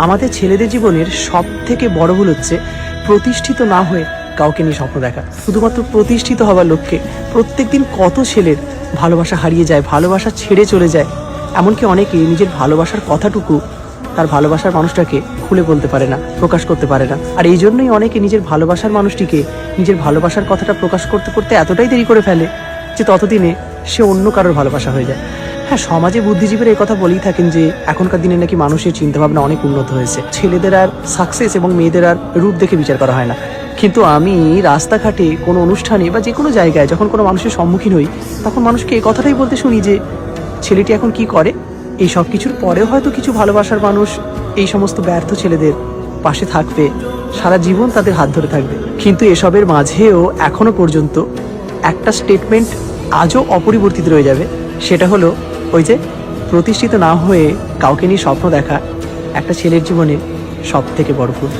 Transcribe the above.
আমাদের ছেলেদের জীবনের সব থেকে বড় ভুল হচ্ছে প্রতিষ্ঠিত না হয়ে কাউকে নিয়ে স্বপ্ন দেখা। শুধুমাত্র প্রতিষ্ঠিত হওয়ার লক্ষ্যে প্রত্যেকদিন কত ছেলের ভালোবাসা হারিয়ে যায়, ভালোবাসা ছেড়ে চলে যায়। এমনকি অনেকে নিজের ভালোবাসার কথাটুকু তার ভালোবাসার মানুষটাকে খুলে বলতে পারে না, প্রকাশ করতে পারে না। আর এই জন্যই অনেকে নিজের ভালোবাসার মানুষটিকে নিজের ভালোবাসার কথাটা প্রকাশ করতে করতে এতটাই দেরি করে ফেলে যে ততদিনে সে অন্য কারোর ভালোবাসা হয়ে যায়। হ্যাঁ, সমাজে বুদ্ধিজীবীরা এই কথা বলেই থাকেন যে এখনকার দিনে নাকি মানুষের চিন্তাভাবনা অনেক উন্নত হয়েছে, ছেলেদের আর সাকসেস এবং মেয়েদের আর রূপ দেখে বিচার করা হয় না। কিন্তু আমি রাস্তাঘাটে কোনো অনুষ্ঠানে বা যে কোনো জায়গায় যখন কোনো মানুষের সম্মুখীন হই, তখন মানুষকে এই কথাটাই বলতে শুনি যে ছেলেটি এখন কি করে। এই সব কিছুর পরেও হয়তো কিছু ভালোবাসার মানুষ এই সমস্ত ব্যর্থ ছেলেদের পাশে থাকবে, সারা জীবন তাদের হাত ধরে থাকবে। কিন্তু এসবের মাঝেও এখনো পর্যন্ত একটা স্টেটমেন্ট আজও অপরিবর্তিত রয়ে যাবে, সেটা হলো ওই যে প্রতিষ্ঠিত না হয়ে কাউকে নিয়ে স্বপ্ন দেখা একটা ছেলের জীবনে সব থেকে বড় ভুল।